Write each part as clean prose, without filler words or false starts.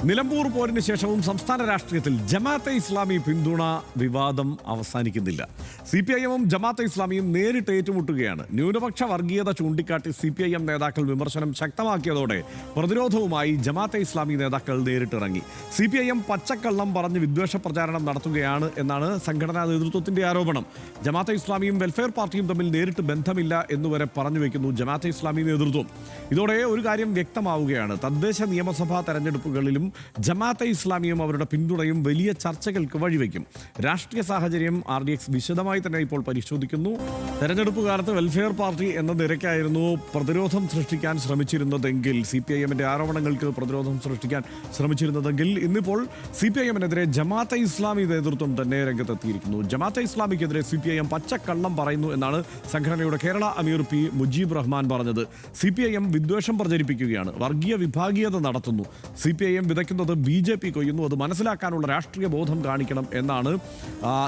നിലമ്പൂർ പോരിന് ശേഷവും സംസ്ഥാന രാഷ്ട്രീയത്തിൽ ജമാഅത്തെ ഇസ്ലാമി പിന്തുണ വിവാദം അവസാനിക്കുന്നില്ല. CPIM-ഉം ജമാഅത്തെ ഇസ്ലാമിയും നേരിട്ട് ഏറ്റുമുട്ടുകയാണ്. ന്യൂനപക്ഷ വർഗീയത ചൂണ്ടിക്കാട്ടി CPIM നേതാക്കൾ വിമർശനം ശക്തമാക്കിയതോടെ പ്രതിരോധവുമായി ജമാഅത്തെ ഇസ്ലാമി നേതാക്കൾ നേരിട്ടിറങ്ങി. CPIM പച്ചക്കള്ളം പറഞ്ഞ് വിദ്വേഷ പ്രചാരണം നടത്തുകയാണ് എന്നാണ് സംഘടനാ നേതൃത്വത്തിന്റെ ആരോപണം. ജമാഅത്തെ ഇസ്ലാമിയും വെൽഫെയർ പാർട്ടിയും തമ്മിൽ നേരിട്ട് ബന്ധമില്ല എന്നുവരെ പറഞ്ഞു വയ്ക്കുന്നു ജമാഅത്തെ ഇസ്ലാമി നേതൃത്വം. ഇതോടെ ഒരു കാര്യം വ്യക്തമാവുകയാണ്: തദ്ദേശ നിയമസഭാ തെരഞ്ഞെടുപ്പുകളിലും ജമാഅത്തെ ഇസ്ലാമിയും അവരുടെ പിന്തുണയും വലിയ ചർച്ചകൾക്ക് വഴിവെക്കും. രാഷ്ട്രീയ സാഹചര്യം RDX വിശദമായി തന്നെ ഇപ്പോൾ പരിശോധിക്കുന്നു. തെരഞ്ഞെടുപ്പ് കാലത്ത് വെൽഫെയർ പാർട്ടി എന്ന നിരക്കായിരുന്നു പ്രതിരോധം സൃഷ്ടിക്കാൻ ശ്രമിച്ചിരുന്നതെങ്കിൽ, CPIM-ന്റെ ആരോപണങ്ങൾക്ക് പ്രതിരോധം സൃഷ്ടിക്കാൻ ശ്രമിച്ചിരുന്നതെങ്കിൽ, ഇന്നിപ്പോൾ CPIM-നെതിരെ ജമാഅത്തെ ഇസ്ലാമി നേതൃത്വം തന്നെ രംഗത്തെത്തിയിരിക്കുന്നു. ജമാഅത്തെ ഇസ്ലാമിക്കെതിരെ CPIM പച്ചക്കള്ളം പറയുന്നു എന്നാണ് സംഘടനയുടെ കേരള അമീർ P. മുജീബ് റഹ്മാൻ പറഞ്ഞത്. CPIM വിദ്വേഷം പ്രചരിപ്പിക്കുകയാണ്, വർഗീയ വിഭാഗീയത നടത്തുന്നു. CPIM വിതയ്ക്കുന്നത് BJP കൊയ്യുന്നു. അത് മനസ്സിലാക്കാനുള്ള രാഷ്ട്രീയ ബോധം കാണിക്കണം എന്നാണ്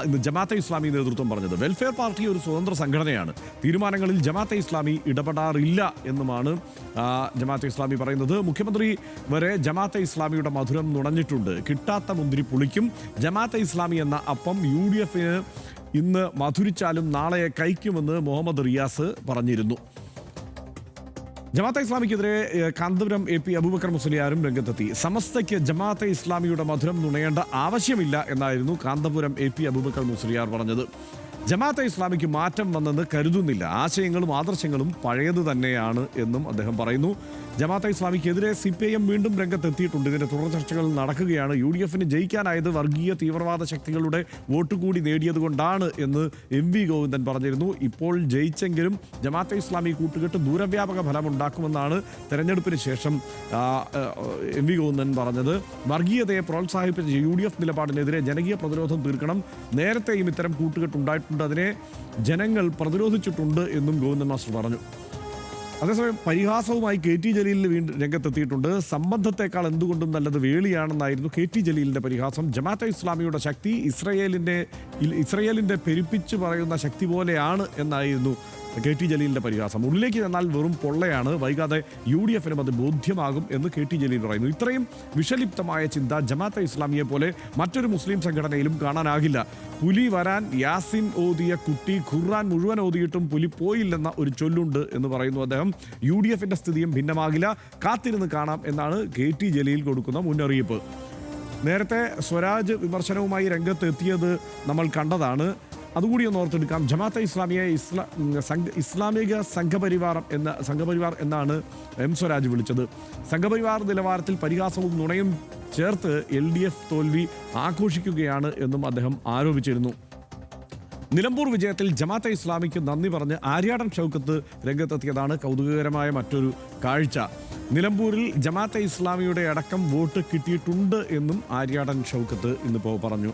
ഇന്ന് ജമാഅത്തെ ഇസ്ലാമി നേതൃത്വം പറഞ്ഞത്. വെൽഫെയർ പാർട്ടി ഒരു സ്വതന്ത്ര സംഘടനയാണ്, തീരുമാനങ്ങളിൽ ജമാഅത്തെ ഇസ്ലാമി ഇടപെടാറില്ല എന്നുമാണ് ജമാഅത്തെ ഇസ്ലാമി പറയുന്നത്. മുഖ്യമന്ത്രി വരെ ജമാഅത്തെ ഇസ്ലാമിയുടെ മധുരം നുണഞ്ഞിട്ടുണ്ട്. കിട്ടാത്ത മുന്തിരി പുളിക്കും. ജമാഅത്തെ ഇസ്ലാമി എന്ന അപ്പം UDF-ന് ഇന്ന് മധുരിച്ചാലും നാളെ കഴിക്കുമെന്ന് മുഹമ്മദ് റിയാസ് പറഞ്ഞിരുന്നു. ജമാഅത്തെ ഇസ്ലാമിക്കെതിരെ കാന്തപുരം AP അബൂബക്കർ മുസ്ലിയാരും രംഗത്തെത്തി. സമസ്തയ്ക്ക് ജമാഅത്തെ ഇസ്ലാമിയുടെ മധുരം നുണയേണ്ട ആവശ്യമില്ല എന്നായിരുന്നു കാന്തപുരം AP അബൂബക്കർ മുസ്ലിയാർ പറഞ്ഞത്. ജമാഅത്തെ ഇസ്ലാമിക്ക് മാറ്റം വന്നെന്ന് കരുതുന്നില്ല. ആശയങ്ങളും ആദർശങ്ങളും പഴയത് തന്നെയാണ് എന്നും അദ്ദേഹം പറയുന്നു. ജമാഅത്തെ ഇസ്ലാമിക്കെതിരെ CPIM വീണ്ടും രംഗത്തെത്തിയിട്ടുണ്ട്. ഇതിന്റെ തുടർ ചർച്ചകൾ നടക്കുകയാണ്. UDF-ന് ജയിക്കാനായത് വർഗീയ തീവ്രവാദ ശക്തികളുടെ വോട്ട് കൂടി നേടിയതുകൊണ്ടാണ് എന്ന് MV ഗോവിന്ദൻ പറഞ്ഞിരുന്നു. ഇപ്പോൾ ജയിച്ചെങ്കിലും ജമാഅത്തെ ഇസ്ലാമി കൂട്ടുകെട്ട് ദൂരവ്യാപക ഫലമുണ്ടാക്കുമെന്നാണ് തെരഞ്ഞെടുപ്പിന് ശേഷം MV ഗോവിന്ദൻ പറഞ്ഞത്. വർഗീയതയെ പ്രോത്സാഹിപ്പിച്ച UDF നിലപാടിനെതിരെ ജനകീയ പ്രതിരോധം തീർക്കണം. നേരത്തെയും ഇത്തരം കൂട്ടുകെട്ടുണ്ടായിട്ടുണ്ട്, അതിനെ ജനങ്ങൾ പ്രതിരോധിച്ചിട്ടുണ്ട് എന്നും ഗോവിന്ദൻ മാസ്റ്റർ പറഞ്ഞു. അതേസമയം പരിഹാസവുമായി KT ജലീൽ വീണ്ടും രംഗത്തെത്തിയിട്ടുണ്ട്. സംബന്ധത്തെക്കാൾ എന്തുകൊണ്ടും നല്ലത് വേളിയാണെന്നായിരുന്നു KT ജലീലിന്റെ പരിഹാസം. ജമാഅത്തെ ഇസ്ലാമിയുടെ ശക്തി ഇസ്രയേലിന്റെ പെരുപ്പിച്ച് പറയുന്ന ശക്തി പോലെയാണ് എന്നായിരുന്നു KT ജലീലിന്റെ പരിഹാസം. ഉള്ളിലേക്ക് ചെന്നാൽ വെറും പൊള്ളയാണ്, വൈകാതെ UDF-നും അത് ബോധ്യമാകും എന്ന് KT ജലീൽ പറയുന്നു. ഇത്രയും വിഷലിപ്തമായ ചിന്ത ജമാഅത്തെ ഇസ്ലാമിയെ പോലെ മറ്റൊരു മുസ്ലിം സംഘടനയിലും കാണാനാകില്ല. പുലി വരാൻ യാസിൻ ഓതിയ കുട്ടി ഖുർആൻ മുഴുവൻ ഓതിയിട്ടും പുലി പോയില്ലെന്ന ഒരു ചൊല്ലുണ്ട് എന്ന് പറയുന്നു അദ്ദേഹം. UDF-ന്റെ സ്ഥിതിയും ഭിന്നമാകില്ല, കാത്തിരുന്ന് കാണാം എന്നാണ് KT ജലീൽ കൊടുക്കുന്ന മുന്നറിയിപ്പ്. നേരത്തെ സ്വരാജ് വിമർശനവുമായി രംഗത്തെത്തിയത് നമ്മൾ കണ്ടതാണ്. അതുകൂടി ഒന്ന് ഓർത്തെടുക്കാം. ജമാഅത്തെ ഇസ്ലാമിയെ ഇസ്ലാമിക സംഘപരിവാർ എന്നാണ് സ്വരാജ് വിളിച്ചത്. സംഘപരിവാർ നിലവാരത്തിൽ പരിഹാസവും നുണയും ചേർത്ത് LDF തോൽവി ആഘോഷിക്കുകയാണ് എന്നും അദ്ദേഹം ആരോപിച്ചിരുന്നു. നിലമ്പൂർ വിജയത്തിൽ ജമാഅത്തെ ഇസ്ലാമിക്ക് നന്ദി പറഞ്ഞ് ആര്യാടൻ ഷൗക്കത്ത് രംഗത്തെത്തിയതാണ് കൗതുകകരമായ മറ്റൊരു കാഴ്ച. നിലമ്പൂരിൽ ജമാഅത്തെ ഇസ്ലാമിയുടെ അടക്കം വോട്ട് കിട്ടിയിട്ടുണ്ട് എന്നും ആര്യാടൻ ഷൗക്കത്ത് ഇന്നിപ്പോൾ പറഞ്ഞു.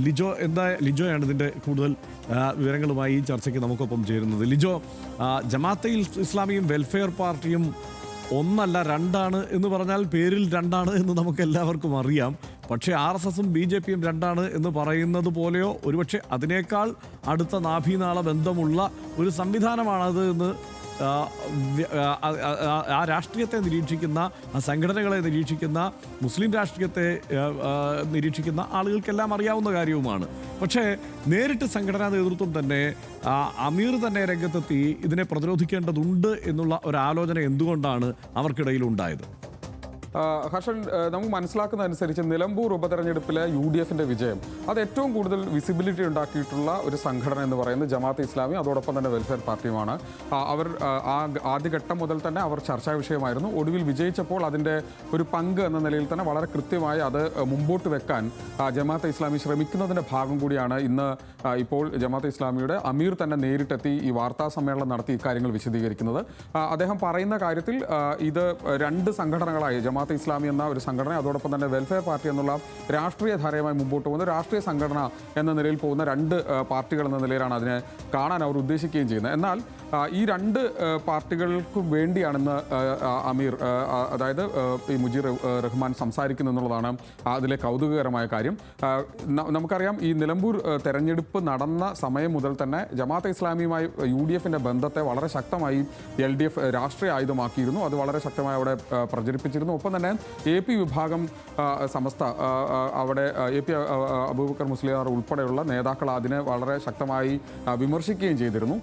ലിജോയാണ് ഇതിൻ്റെ കൂടുതൽ വിവരങ്ങളുമായി ഈ ചർച്ചയ്ക്ക് നമുക്കൊപ്പം ചേരുന്നത്. ലിജോ, ജമാഅത്തെ ഇസ്ലാമിയും വെൽഫെയർ പാർട്ടിയും ഒന്നല്ല രണ്ടാണ് എന്ന് പറഞ്ഞാൽ പേരിൽ രണ്ടാണ് എന്ന് നമുക്ക് എല്ലാവർക്കും അറിയാം. പക്ഷേ RSS-ഉം BJP-യും രണ്ടാണ് എന്ന് പറയുന്നത് പോലെയോ ഒരുപക്ഷെ അതിനേക്കാൾ അടുത്ത നാഭീനാള ബന്ധമുള്ള ഒരു സംവിധാനമാണത് എന്ന് ആ രാഷ്ട്രീയത്തെ നിരീക്ഷിക്കുന്ന, ആ സംഘടനകളെ നിരീക്ഷിക്കുന്ന, മുസ്ലിം രാഷ്ട്രീയത്തെ നിരീക്ഷിക്കുന്ന ആളുകൾക്കെല്ലാം അറിയാവുന്ന കാര്യവുമാണ്. പക്ഷേ നേരിട്ട് സംഘടനാ നേതൃത്വം തന്നെ അമീർ തന്നെ രംഗത്തെത്തി ഇതിനെ പ്രതിരോധിക്കേണ്ടതുണ്ട് എന്നുള്ള ഒരു ആലോചന എന്തുകൊണ്ടാണ് അവർക്കിടയിൽ ഉണ്ടായത്? ഹർഷൻ, നമുക്ക് മനസ്സിലാക്കുന്നതനുസരിച്ച് നിലമ്പൂർ ഉപതെരഞ്ഞെടുപ്പിലെ UDF-ന്റെ വിജയം അത് ഏറ്റവും കൂടുതൽ വിസിബിലിറ്റി ഉണ്ടാക്കിയിട്ടുള്ള ഒരു സംഘടന എന്ന് പറയുന്നത് ജമാഅത്തെ ഇസ്ലാമി, അതോടൊപ്പം തന്നെ വെൽഫെയർ പാർട്ടിയുമാണ്. അവർ ആദ്യഘട്ടം മുതൽ തന്നെ അവർ ചർച്ചാ വിഷയമായിരുന്നു. ഒടുവിൽ വിജയിച്ചപ്പോൾ അതിൻ്റെ ഒരു പങ്ക് എന്ന നിലയിൽ തന്നെ വളരെ കൃത്യമായി അത് മുമ്പോട്ട് വെക്കാൻ ജമാഅത്തെ ഇസ്ലാമി ശ്രമിക്കുന്നതിൻ്റെ ഭാഗം കൂടിയാണ് ഇന്ന് ഇപ്പോൾ ജമാഅത്തെ ഇസ്ലാമിയുടെ അമീർ തന്നെ നേരിട്ടെത്തി ഈ വാർത്താ സമ്മേളനം നടത്തി ഇക്കാര്യങ്ങൾ വിശദീകരിക്കുന്നത്. അദ്ദേഹം പറയുന്ന കാര്യത്തിൽ ഇത് രണ്ട് സംഘടനകളായി ജമാഅത്തെ ഇസ്ലാമി എന്ന ഒരു സംഘടന, അതോടൊപ്പം തന്നെ വെൽഫെയർ പാർട്ടി എന്നുള്ള രാഷ്ട്രീയ ധാരയുമായി മുമ്പോട്ട് പോകുന്ന രാഷ്ട്രീയ സംഘടന എന്ന നിലയിൽ പോകുന്ന രണ്ട് പാർട്ടികൾ എന്ന നിലയിലാണ് അതിനെ കാണാൻ അവർ ഉദ്ദേശിക്കുകയും ചെയ്യുന്നത്. എന്നാൽ ഈ രണ്ട് പാർട്ടികൾക്കും വേണ്ടിയാണെന്ന് അമീർ അതായത് ഈ മുജീർ റഹ്മാൻ സംസാരിക്കുന്നു എന്നുള്ളതാണ് അതിലെ കൗതുകകരമായ കാര്യം. നമുക്കറിയാം ഈ നിലമ്പൂർ തെരഞ്ഞെടുപ്പ് നടന്ന സമയം മുതൽ തന്നെ ജമാഅത്തെ ഇസ്ലാമിയുമായി UDFന്റെ ബന്ധത്തെ വളരെ ശക്തമായി LDF രാഷ്ട്രീയ ആയുധമാക്കിയിരുന്നു. അത് വളരെ ശക്തമായി അവിടെ പ്രചരിപ്പിച്ചിരുന്നു. ഒപ്പം തന്നെ AP വിഭാഗം സമസ്ത അവിടെ AP അബൂബക്കർ മുസ്ലിയാർ ഉൾപ്പെടെയുള്ള നേതാക്കൾ അതിനെ വളരെ ശക്തമായി വിമർശിക്കുകയും ചെയ്തിരുന്നു.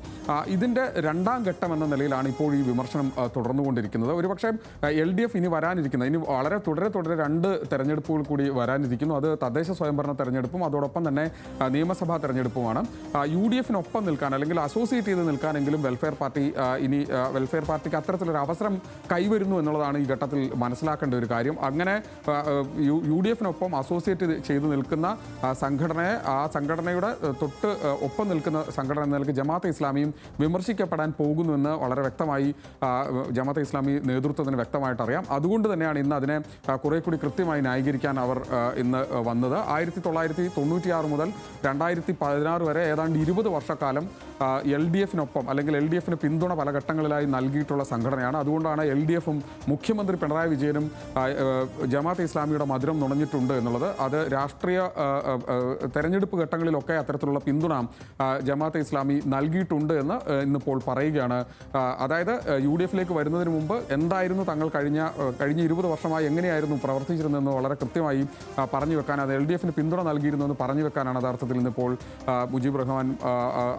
ഇതിൻ്റെ രണ്ടാം ഘട്ടം എന്ന നിലയിലാണ് ഇപ്പോൾ ഈ വിമർശനം തുടർന്നുകൊണ്ടിരിക്കുന്നത്. ഒരുപക്ഷെ LDF ഇനി വളരെ തുടരെ രണ്ട് തെരഞ്ഞെടുപ്പുകൾ കൂടി വരാനിരിക്കുന്നു. അത് തദ്ദേശ സ്വയംഭരണ തെരഞ്ഞെടുപ്പും അതോടൊപ്പം തന്നെ നിയമസഭാ തെരഞ്ഞെടുപ്പുമാണ്. UDFനൊപ്പം നിൽക്കാൻ അല്ലെങ്കിൽ അസോസിയേറ്റ് ചെയ്ത് നിൽക്കാനെങ്കിലും വെൽഫെയർ പാർട്ടിക്ക് അത്തരത്തിലൊരു അവസരം കൈവരുന്നു എന്നുള്ളതാണ് ഈ ഘട്ടത്തിൽ മനസ്സിലാക്കേണ്ട ഒരു കാര്യം. അങ്ങനെ UDFനൊപ്പം അസോസിയേറ്റ് ചെയ്ത് നിൽക്കുന്ന സംഘടനയുടെ തൊട്ട് ഒപ്പം നിൽക്കുന്ന സംഘടന എന്ന നിലയ്ക്ക് ജമാഅത്തെ ഇസ്ലാമിയും വിമർശിക്കപ്പെടാൻ പോകുന്നുവെന്ന് വളരെ വ്യക്തമായി ജമാഅത്തെ ഇസ്ലാമി നേതൃത്വത്തിന് വ്യക്തമായിട്ട് അറിയാം. അതുകൊണ്ട് തന്നെയാണ് ഇന്ന് അതിനെ കുറെ കൂടി കൃത്യമായി ന്യായീകരിക്കാൻ അവർ ഇന്ന് വന്നത്. 1996 മുതൽ 2016 വരെ ഏതാണ്ട് 20 വർഷക്കാലം LDFനൊപ്പം അല്ലെങ്കിൽ LDFന് പിന്തുണ പല ഘട്ടങ്ങളിലായി നൽകിയിട്ടുള്ള സംഘടനയാണ്. അതുകൊണ്ടാണ് LDFും മുഖ്യമന്ത്രി പിണറായി വിജയനും ജമാഅത്തെ ഇസ്ലാമിയുടെ മധുരം നുണഞ്ഞിട്ടുണ്ട് എന്നുള്ളത്. അത് രാഷ്ട്രീയ തെരഞ്ഞെടുപ്പ് ഘട്ടങ്ങളിലൊക്കെ അത്തരത്തിലുള്ള പിന്തുണ ജമാഅത്തെ ഇസ്ലാമി നൽകിയിട്ടുണ്ട് എന്ന് ഇന്നിപ്പോൾ പറയുകയാണ്. അതായത് UDFലേക്ക് വരുന്നതിന് മുമ്പ് എന്തായിരുന്നു തങ്ങൾ കഴിഞ്ഞ 20 വർഷമായി എങ്ങനെയായിരുന്നു പ്രവർത്തിച്ചിരുന്നതെന്ന് വളരെ കൃത്യമായി പറഞ്ഞു വെക്കാൻ, അത് LDFന് പിന്തുണ നൽകിയിരുന്നു എന്ന് പറഞ്ഞു വെക്കാനാണ് യഥാർത്ഥത്തിൽ ഇന്നിപ്പോൾ മുജീബ് റഹ്മാൻ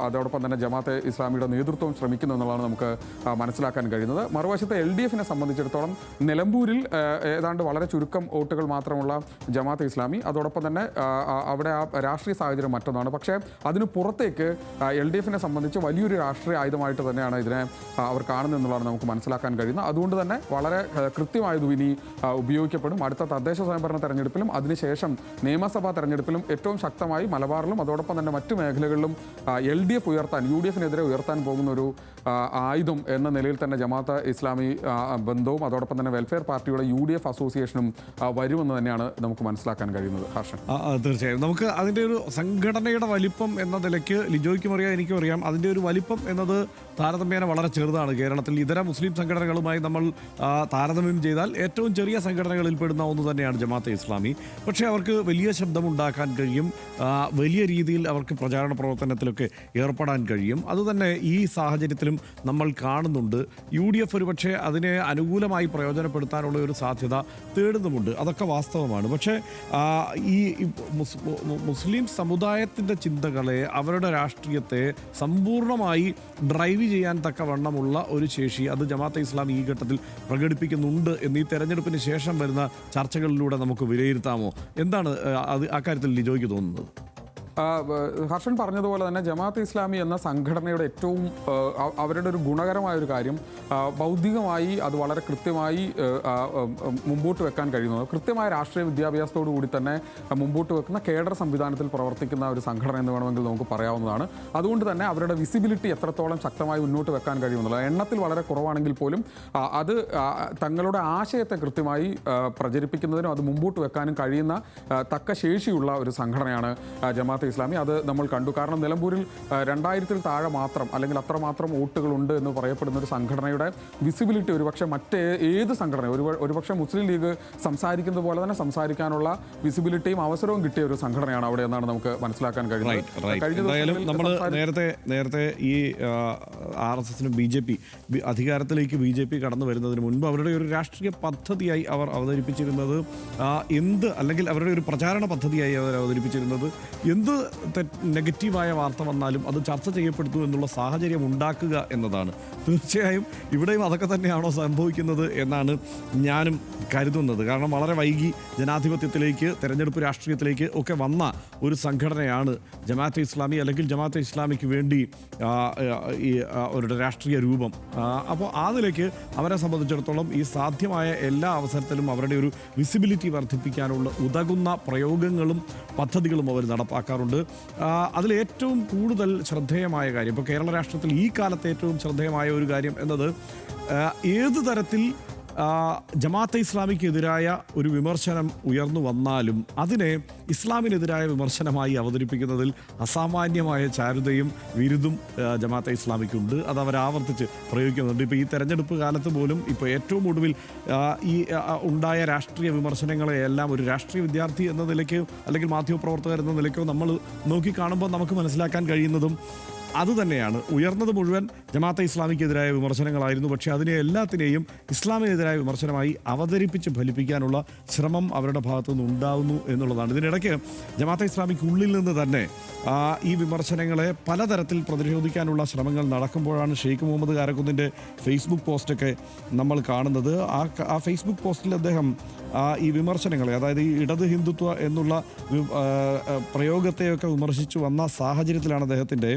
അതോടൊപ്പം തന്നെ ജമാഅത്തെ ഇസ്ലാമിയുടെ നേതൃത്വം ശ്രമിക്കുന്നു എന്നുള്ളതാണ് നമുക്ക് മനസ്സിലാക്കാൻ കഴിയുന്നത്. മറുവശത്ത് LDFനെ സംബന്ധിച്ചിടത്തോളം നിലമ്പൂരിൽ ഏതാണ്ട് വളരെ ചുരുക്കം വോട്ടുകൾ മാത്രമുള്ള ജമാഅത്തെ ഇസ്ലാമി, അതോടൊപ്പം തന്നെ അവിടെ ആ രാഷ്ട്രീയ സാഹചര്യം മറ്റൊന്നാണ്. പക്ഷേ അതിന് പുറത്തേക്ക് LDFനെ സംബന്ധിച്ച് വലിയൊരു രാഷ്ട്രീയ ആയുധമായിട്ട് തന്നെയാണ് ഇതിനെ അവർ കാണുന്നത് എന്നുള്ളതാണ് നമുക്ക് മനസ്സിലാക്കാൻ കഴിയുന്നത്. അതുകൊണ്ട് തന്നെ വളരെ കൃത്യമായതും ഇനി ഉപയോഗിക്കപ്പെടും. അടുത്ത തദ്ദേശ സ്വയംഭരണ തെരഞ്ഞെടുപ്പിലും അതിനുശേഷം നിയമസഭാ തെരഞ്ഞെടുപ്പിലും ഏറ്റവും ശക്തമായി മലബാറിലും അതോടൊപ്പം തന്നെ മറ്റു മേഖലകളിലും LDF UDFനെതിരെ ഉയർത്താൻ പോകുന്ന ഒരു ആയുധം എന്ന നിലയിൽ തന്നെ ജമാഅത്തെ ഇസ്ലാമി ബന്ധവും അതോടൊപ്പം തന്നെ വെൽഫെയർ പാർട്ടിയുടെ UDF അസോസിയേഷനും വരുമെന്ന് തന്നെയാണ് നമുക്ക് മനസ്സിലാക്കാൻ കഴിയുന്നത്. ഹർഷൻ, തീർച്ചയായും നമുക്ക് അതിൻ്റെ ഒരു സംഘടനയുടെ വലിപ്പം എന്ന നിലയ്ക്ക് ലിജോയ്ക്കും അറിയാം, എനിക്കും അറിയാം, അതിൻ്റെ ഒരു വലിപ്പം എന്നത് താരതമ്യേന വളരെ ചെറുതാണ്. കേരളത്തിൽ ഇതര മുസ്ലിം സംഘടനകളുമായി നമ്മൾ താരതമ്യം ചെയ്താൽ ഏറ്റവും ചെറിയ സംഘടനകളിൽ പെടുന്ന ഒന്ന് തന്നെയാണ് ജമാഅത്തെ ഇസ്ലാമി. പക്ഷേ അവർക്ക് വലിയ ശബ്ദമുണ്ടാക്കാൻ കഴിയും, വലിയ രീതിയിൽ അവർക്ക് പ്രചാരണ പ്രവർത്തനത്തിലൊക്കെ ഏർപ്പെടാൻ കഴിയും. അതുതന്നെ ഈ സാഹചര്യത്തിലും നമ്മൾ കാണുന്നുണ്ട്. UDF ഒരുപക്ഷെ അതിനെ അനുകൂലമായി പ്രയോജനപ്പെടുത്താനുള്ള ഒരു സാധ്യത തേടുന്നുമുണ്ട്. അതൊക്കെ വാസ്തവമാണ്. പക്ഷേ ഈ മുസ്ലിം സമുദായത്തിൻ്റെ ചിന്തകളെ, അവരുടെ രാഷ്ട്രീയത്തെ സമ്പൂർണ്ണമായി ഡ്രൈവ് ചെയ്യാൻ തക്കവണ്ണമുള്ള ഒരു ശേഷി അത് ജമാഅത്തെ ഇസ്ലാമി ഈ ഘട്ടത്തിൽ പ്രകടിപ്പിക്കുന്നുണ്ട് എന്ന് ഈ തെരഞ്ഞെടുപ്പിന് ശേഷം വരുന്ന ചർച്ചകളിലൂടെ നമുക്ക് വിലയിരുത്താമോ? എന്താണ് അക്കാര്യത്തിൽ ലിജോയ്ക്ക് തോന്നുന്നത്? ഹർഷൻ പറഞ്ഞതുപോലെ തന്നെ ജമാഅത്തെ ഇസ്ലാമി എന്ന സംഘടനയുടെ ഏറ്റവും അവരുടെ ഒരു ഗുണകരമായ ഒരു കാര്യം ബൗദ്ധികമായി അത് വളരെ കൃത്യമായി മുമ്പോട്ട് വെക്കാൻ കഴിയുന്നത്, കൃത്യമായ രാഷ്ട്രീയ വിദ്യാഭ്യാസത്തോടു കൂടി തന്നെ മുമ്പോട്ട് വെക്കുന്ന കേഡർ സംവിധാനത്തിൽ പ്രവർത്തിക്കുന്ന ഒരു സംഘടന എന്ന് വേണമെങ്കിൽ നമുക്ക് പറയാവുന്നതാണ്. അതുകൊണ്ട് തന്നെ അവരുടെ വിസിബിലിറ്റി എത്രത്തോളം ശക്തമായി മുന്നോട്ട് വെക്കാൻ കഴിയുമെന്നുള്ളത് എണ്ണത്തിൽ വളരെ കുറവാണെങ്കിൽ പോലും അത് തങ്ങളുടെ ആശയത്തെ കൃത്യമായി പ്രചരിപ്പിക്കുന്നതിനും അത് മുമ്പോട്ട് വെക്കാനും കഴിയുന്ന തക്ക ശേഷിയുള്ള ഒരു സംഘടനയാണ് ജമാഅത്തെ ഇസ്ലാമി. അത് നമ്മൾ കണ്ടു. കാരണം നിലമ്പൂരിൽ 2000-ൽ താഴെ മാത്രം അല്ലെങ്കിൽ അത്രമാത്രം വോട്ടുകളുണ്ട് എന്ന് പറയപ്പെടുന്ന ഒരു സംഘടനയുടെ വിസിബിലിറ്റി ഒരുപക്ഷെ ഏത് സംഘടന, ഒരുപക്ഷെ മുസ്ലിം ലീഗ് സംസാരിക്കുന്നത് പോലെ തന്നെ സംസാരിക്കാനുള്ള വിസിബിലിറ്റിയും അവസരവും കിട്ടിയ ഒരു സംഘടനയാണ് അവിടെ എന്നാണ് നമുക്ക് മനസ്സിലാക്കാൻ കഴിയുന്നത്. നമ്മൾ നേരത്തെ ഈ RSSനും BJP അധികാരത്തിലേക്ക് BJP കടന്നു വരുന്നതിന് മുൻപ് അവരുടെ ഒരു രാഷ്ട്രീയ പദ്ധതിയായി അവർ അവതരിപ്പിച്ചിരുന്നത് അല്ലെങ്കിൽ അവരുടെ ഒരു പ്രചാരണ പദ്ധതിയായി അവർ അവതരിപ്പിച്ചിരുന്നത് എന്ത് നെഗറ്റീവായ വാർത്ത വന്നാലും അത് ചർച്ച ചെയ്യപ്പെടുത്തു എന്നുള്ള സാഹചര്യം ഉണ്ടാക്കുക എന്നതാണ്. തീർച്ചയായും ഇവിടെയും അതൊക്കെ തന്നെയാണോ സംഭവിക്കുന്നത് എന്നാണ് ഞാനും കരുതുന്നത്. കാരണം വളരെ വൈകി ജനാധിപത്യത്തിലേക്ക്, തെരഞ്ഞെടുപ്പ് രാഷ്ട്രീയത്തിലേക്ക് ഒക്കെ വന്ന ഒരു സംഘടനയാണ് ജമാഅത്തെ ഇസ്ലാമി, അല്ലെങ്കിൽ ജമാഅത്തെ ഇസ്ലാമിക്ക് വേണ്ടി ഈ അവരുടെ രാഷ്ട്രീയ രൂപം. അപ്പോൾ അതിലേക്ക് അവരെ സംബന്ധിച്ചിടത്തോളം ഈ സാധ്യമായ എല്ലാ അവസരത്തിലും അവരുടെ ഒരു വിസിബിലിറ്റി വർദ്ധിപ്പിക്കാനുള്ള ഉതകുന്ന പ്രയോഗങ്ങളും പദ്ധതികളും അവർ നടപ്പാക്കാറുണ്ട്. അതിലേറ്റവും കൂടുതൽ ശ്രദ്ധേയമായ കാര്യം, ഇപ്പോൾ കേരള രാഷ്ട്രീയത്തിൽ ഈ കാലത്ത് ഏറ്റവും ശ്രദ്ധേയമായ ഒരു കാര്യം എന്നത് ഏത് തരത്തിൽ ജമാഅത്തെ ഇസ്ലാമിക്കെതിരായ ഒരു വിമർശനം ഉയർന്നു വന്നാലും അതിനെ ഇസ്ലാമിനെതിരായ വിമർശനമായി അവതരിപ്പിക്കുന്നതിൽ അസാമാന്യമായ ചാരുതയും വിരുദും ജമാഅത്തെ ഇസ്ലാമിക്കുണ്ട്. അത് അവർ ആവർത്തിച്ച് പ്രയോഗിക്കുന്നുണ്ട്. ഇപ്പോൾ ഈ തെരഞ്ഞെടുപ്പ് കാലത്ത് പോലും ഇപ്പോൾ ഏറ്റവും ഒടുവിൽ ഈ ഉണ്ടായ രാഷ്ട്രീയ വിമർശനങ്ങളെയെല്ലാം ഒരു രാഷ്ട്രീയ വിദ്യാർത്ഥി എന്ന നിലയ്ക്കോ അല്ലെങ്കിൽ മാധ്യമപ്രവർത്തകർ എന്ന നിലയ്ക്കോ നമ്മൾ നോക്കിക്കാണുമ്പോൾ നമുക്ക് മനസ്സിലാക്കാൻ കഴിയുന്നതും അതുതന്നെയാണ്. ഉയർന്നത് മുഴുവൻ ജമാഅത്തെ ഇസ്ലാമിക്കെതിരായ വിമർശനങ്ങളായിരുന്നു. പക്ഷേ അതിനെ എല്ലാത്തിനെയും ഇസ്ലാമിനെതിരായ വിമർശനമായി അവതരിപ്പിച്ച് ഫലിപ്പിക്കാനുള്ള ശ്രമം അവരുടെ ഭാഗത്തു നിന്ന് ഉണ്ടാവുന്നു എന്നുള്ളതാണ്. ഇതിനിടയ്ക്ക് ജമാഅത്തെ ഇസ്ലാമിക്കുള്ളിൽ നിന്ന് തന്നെ ഈ വിമർശനങ്ങളെ പലതരത്തിൽ പ്രതിരോധിക്കാനുള്ള ശ്രമങ്ങൾ നടക്കുമ്പോഴാണ് ഷെയ്ഖ് മുഹമ്മദ് കാരക്കുന്നിൻ്റെ ഫേസ്ബുക്ക് പോസ്റ്റൊക്കെ നമ്മൾ കാണുന്നത്. ആ ഫേസ്ബുക്ക് പോസ്റ്റിൽ അദ്ദേഹം ഈ വിമർശനങ്ങളെ, അതായത് ഈ ഇടത് ഹിന്ദുത്വ എന്നുള്ള പ്രയോഗത്തെയൊക്കെ വിമർശിച്ചു വന്ന സാഹചര്യത്തിലാണ് അദ്ദേഹത്തിൻ്റെ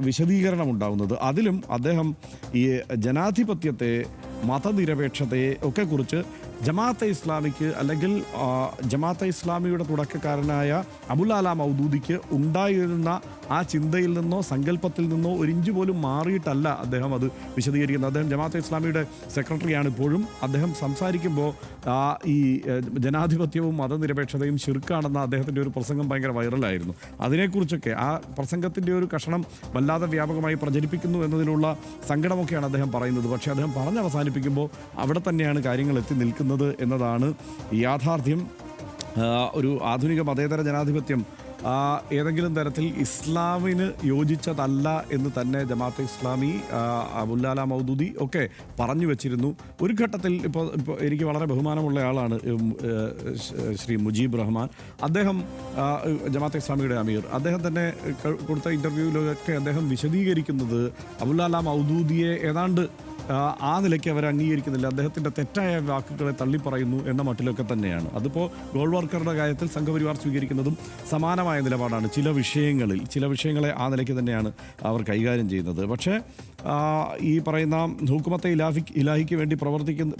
വിശദീകരണം ഉണ്ടാകുന്നത്. അതിലും അദ്ദേഹം ഈ ജനാധിപത്യത്തെ, മതനിരപേക്ഷതയെ ഒക്കെ കുറിച്ച് ജമാഅത്തെ ഇസ്ലാമിക്ക് അല്ലെങ്കിൽ ജമാഅത്തെ ഇസ്ലാമിയുടെ തുടക്കക്കാരനായ അബുൽ അല മൗദൂദിക്ക് ഉണ്ടായിരുന്ന ആ ചിന്തയിൽ നിന്നോ സങ്കല്പത്തിൽ നിന്നോ ഒരു ഇഞ്ച് പോലും മാറിയിട്ടല്ല അദ്ദേഹം അത് വിശദീകരിക്കുന്നത്. അദ്ദേഹം ജമാഅത്തെ ഇസ്ലാമിയുടെ സെക്രട്ടറിയാണ് ഇപ്പോഴും. അദ്ദേഹം സംസാരിക്കുമ്പോൾ ഈ ജനാധിപത്യവും മതനിരപേക്ഷതയും ശിർക്കാണെന്ന അദ്ദേഹത്തിൻ്റെ ഒരു പ്രസംഗം ഭയങ്കര വൈറലായിരുന്നു. അതിനെക്കുറിച്ചൊക്കെ ആ പ്രസംഗത്തിൻ്റെ ഒരു കഷണം വല്ലാതെ വ്യാപകമായി പ്രചരിപ്പിക്കുന്നു എന്നതിലുള്ള സങ്കടമൊക്കെയാണ് അദ്ദേഹം പറയുന്നത്. പക്ഷേ അദ്ദേഹം പറഞ്ഞ് അവസാനിപ്പിക്കുമ്പോൾ അവിടെ തന്നെയാണ് കാര്യങ്ങൾ എത്തി നിൽക്കുന്നത് എന്നതാണ് യാഥാർത്ഥ്യം. ഒരു ആധുനിക മതേതര ജനാധിപത്യം ഏതെങ്കിലും തരത്തിൽ ഇസ്ലാമിന് യോജിച്ചതല്ല എന്ന് തന്നെ ജമാഅത്തെ ഇസ്ലാമി, അബുൽ അല മൗദൂദി ഒക്കെ പറഞ്ഞു വെച്ചിരുന്നു. ഒരു ഘട്ടത്തിൽ ഇപ്പോൾ എനിക്ക് വളരെ ബഹുമാനമുള്ള ആളാണ് ശ്രീ മുജീബ് റഹ്മാൻ. അദ്ദേഹം ജമാഅത്തെ ഇസ്ലാമിയുടെ അമീർ. അദ്ദേഹം തന്നെ കൊടുത്ത ഇൻ്റർവ്യൂവിലൊക്കെ അദ്ദേഹം വിശദീകരിക്കുന്നത് അബുൽ അല മൗദൂദിയെ ഏതാണ്ട് ആ നിലയ്ക്ക് അവർ അംഗീകരിക്കുന്നില്ല, അദ്ദേഹത്തിൻ്റെ തെറ്റായ വാക്കുകളെ തള്ളിപ്പറയുന്നു എന്ന മട്ടിലൊക്കെ തന്നെയാണ്. അതിപ്പോൾ ഗോൾ വർക്കറുടെ കാര്യത്തിൽ സംഘപരിവാർ സ്വീകരിക്കുന്നതും സമാനമായ നിലപാടാണ്. ചില വിഷയങ്ങളെ ആ നിലയ്ക്ക് തന്നെയാണ് അവർ കൈകാര്യം ചെയ്യുന്നത്. പക്ഷേ ഈ പറയുന്ന ഹുക്കുമത്തെ ഇലാഹിക്ക് വേണ്ടി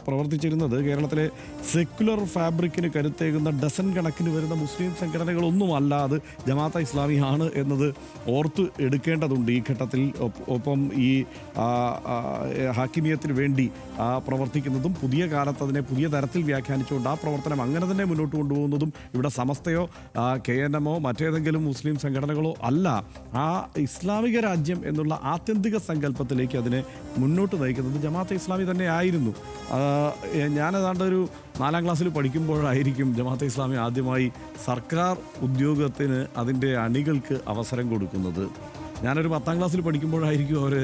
പ്രവർത്തിച്ചിരുന്നത് കേരളത്തിലെ സെക്യുലർ ഫാബ്രിക്കിന് കരുത്തേകുന്ന ഡസൻ കണക്കിന് വരുന്ന മുസ്ലിം സംഘടനകളൊന്നുമല്ല, അത് ജമാഅത്തെ ഇസ്ലാമിയാണ് എന്നത് ഓർത്ത് എടുക്കേണ്ടതുണ്ട് ഈ ഘട്ടത്തിൽ. ഒപ്പം ഈ ഹാക്കിമിയത്തിന് വേണ്ടി പ്രവർത്തിക്കുന്നതും പുതിയ കാലത്ത് അതിനെ പുതിയ തരത്തിൽ വ്യാഖ്യാനിച്ചുകൊണ്ട് ആ പ്രവർത്തനം അങ്ങനെ തന്നെ മുന്നോട്ട് കൊണ്ടുപോകുന്നതും ഇവിടെ സമസ്തയോ KNM മറ്റേതെങ്കിലും മുസ്ലിം സംഘടനകളോ അല്ല, ആ ഇസ്ലാമിക രാജ്യം എന്നുള്ള ആത്യന്തിക സങ്കല്പത്തിലേക്ക് അതിനെ മുന്നോട്ട് നയിക്കുന്നത് ജമാഅത്തെ ഇസ്ലാമി തന്നെ ആയിരുന്നു. ഞാനേതാണ്ട് ഒരു 4ാം ക്ലാസ്സിൽ പഠിക്കുമ്പോഴായിരിക്കും ജമാഅത്തെ ഇസ്ലാമി ആദ്യമായി സർക്കാർ ഉദ്യോഗത്തിന് അതിൻ്റെ അണികൾക്ക് അവസരം കൊടുക്കുന്നത്. ഞാനൊരു 10ാം ക്ലാസ്സിൽ പഠിക്കുമ്പോഴായിരിക്കും അവർ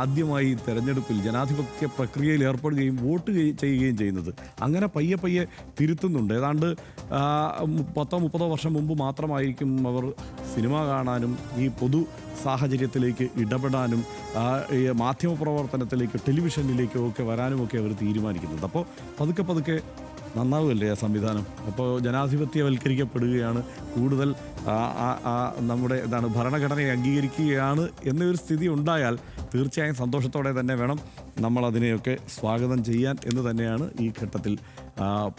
ആദ്യമായി തെരഞ്ഞെടുപ്പിൽ ജനാധിപത്യ പ്രക്രിയയിൽ ഏർപ്പെടുകയും വോട്ട് ചെയ്യുകയും ചെയ്യുന്നത്. അങ്ങനെ പയ്യെ തിരുത്തുന്നുണ്ട്. ഏതാണ്ട് 10-30 വർഷം മുമ്പ് മാത്രമായിരിക്കും അവർ സിനിമ കാണാനും ഈ പൊതു സാഹചര്യത്തിലേക്ക് ഇടപെടാനും ഈ മാധ്യമപ്രവർത്തനത്തിലേക്ക് ടെലിവിഷനിലേക്കോ ഒക്കെ വരാനുമൊക്കെ അവർ തീരുമാനിക്കുന്നത്. അപ്പോൾ പതുക്കെ നന്നാവുമല്ലേ ആ സംവിധാനം. അപ്പോൾ ജനാധിപത്യവൽക്കരിക്കപ്പെടുകയാണ്, കൂടുതൽ നമ്മുടെ ഭരണഘടനയെ അംഗീകരിക്കുകയാണ് എന്നൊരു സ്ഥിതി ഉണ്ടായാൽ തീർച്ചയായും സന്തോഷത്തോടെ തന്നെ വേണം നമ്മളതിനെയൊക്കെ സ്വാഗതം ചെയ്യാൻ എന്ന് തന്നെയാണ് ഈ ഘട്ടത്തിൽ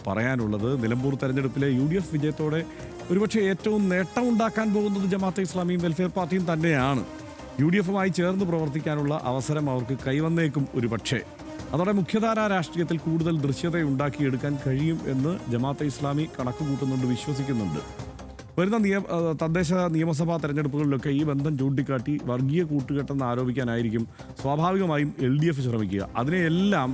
പറയാനുള്ളത്. നിലമ്പൂർ തെരഞ്ഞെടുപ്പിലെ UDF വിജയത്തോടെ ഒരുപക്ഷെ ഏറ്റവും നേട്ടമുണ്ടാക്കാൻ പോകുന്നത് ജമാഅത്തെ ഇസ്ലാമിയും വെൽഫെയർ പാർട്ടിയും തന്നെയാണ്. UDFുമായി ചേർന്ന് പ്രവർത്തിക്കാനുള്ള അവസരം അവർക്ക് കൈവന്നേക്കും ഒരു പക്ഷേ. അതോടെ മുഖ്യധാരാ രാഷ്ട്രീയത്തിൽ കൂടുതൽ ദൃശ്യതയുണ്ടാക്കിയെടുക്കാൻ കഴിയും എന്ന് ജമാഅത്തെ ഇസ്ലാമി കണക്ക് കൂട്ടുന്നുണ്ട്, വിശ്വസിക്കുന്നുണ്ട്. വരുന്ന തദ്ദേശ നിയമസഭാ തെരഞ്ഞെടുപ്പുകളിലൊക്കെ ഈ ബന്ധം ചൂണ്ടിക്കാട്ടി വർഗീയ കൂട്ടുകെട്ടെന്ന് ആരോപിക്കാനായിരിക്കും സ്വാഭാവികമായും LDF ശ്രമിക്കുക. അതിനെയെല്ലാം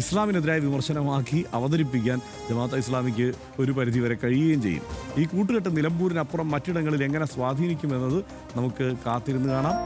ഇസ്ലാമിനെതിരായ വിമർശനമാക്കി അവതരിപ്പിക്കാൻ ജമാഅത്തെ ഇസ്ലാമിക്ക് ഒരു പരിധിവരെ കഴിയുകയും ചെയ്യും. ഈ കൂട്ടുകെട്ട് നിലമ്പൂരിനപ്പുറം മറ്റിടങ്ങളിൽ എങ്ങനെ സ്വാധീനിക്കുമെന്നത് നമുക്ക് കാത്തിരുന്ന് കാണാം.